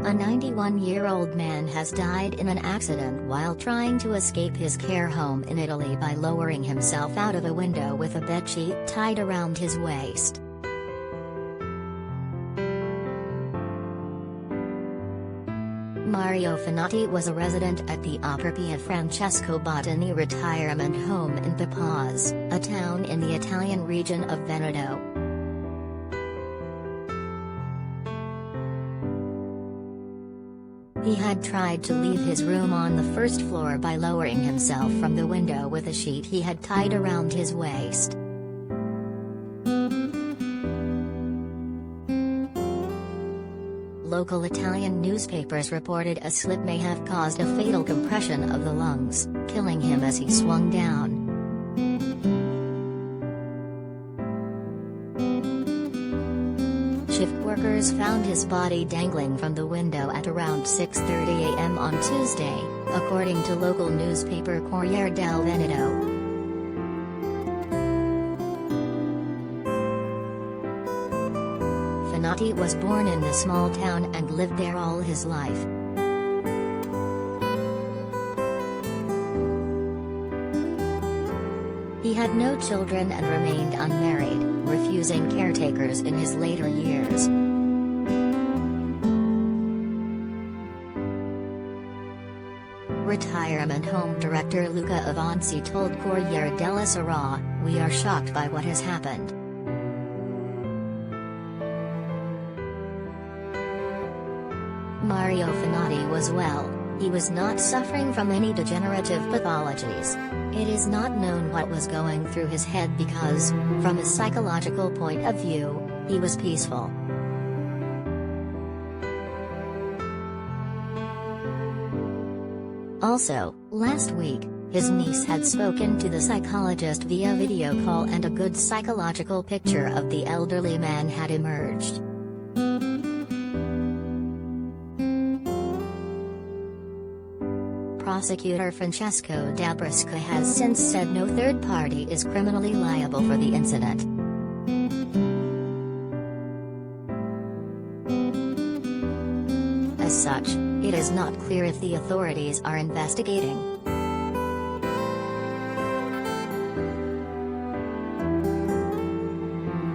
A 91-year-old man has died in an accident while trying to escape his care home in Italy by lowering himself out of a window with a bedsheet tied around his waist. Mario Finotti was a resident at the Appropriate Francesco Bottini retirement home in Papaz, a town in the Italian region of Veneto. He had tried to leave his room on the first floor by lowering himself from the window with a sheet he had tied around his waist. Local Italian newspapers reported a slip may have caused a fatal compression of the lungs, killing him as he swung down. Shift workers found his body dangling from the window at around 6:30 a.m. on Tuesday, according to local newspaper Corriere del Veneto. Finotti was born in the small town and lived there all his life. He had no children and remained unmarried, refusing caretakers in his later years. Retirement home director Luca Avanzi told Corriere della Sera, "We are shocked by what has happened. Mario Finotti was well, he was not suffering from any degenerative pathologies. It is not known what was going through his head because, from a psychological point of view, he was peaceful." Also, last week, his niece had spoken to the psychologist via video call and a good psychological picture of the elderly man had emerged. Prosecutor Francesco D'Abrasca has since said no third party is criminally liable for the incident. As such, it is not clear if the authorities are investigating.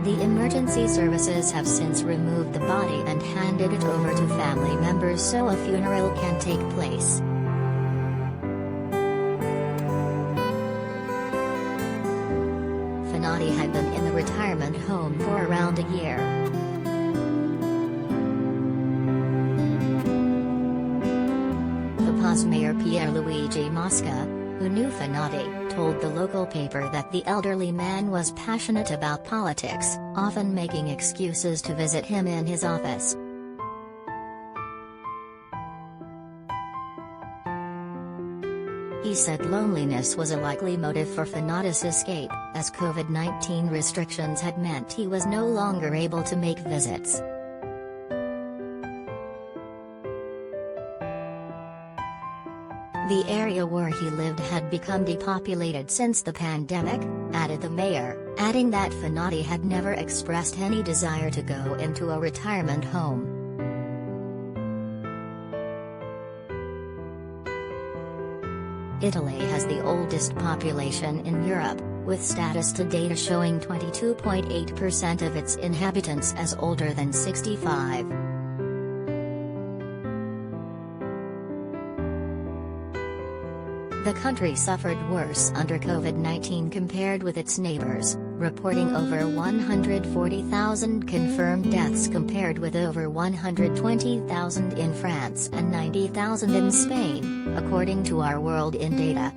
The emergency services have since removed the body and handed it over to family members so a funeral can take place. Finotti had been in the retirement home for around a year. Papaz Mayor Pierluigi Mosca, who knew Finotti, told the local paper that the elderly man was passionate about politics, often making excuses to visit him in his office. He said loneliness was a likely motive for Finotti's escape, as COVID-19 restrictions had meant he was no longer able to make visits. The area where he lived had become depopulated since the pandemic, added the mayor, adding that Finotti had never expressed any desire to go into a retirement home. Italy has the oldest population in Europe, with Statista data showing 22.8% of its inhabitants as older than 65. The country suffered worse under COVID-19 compared with its neighbors, reporting over 140,000 confirmed deaths compared with over 120,000 in France and 90,000 in Spain, according to Our World in Data.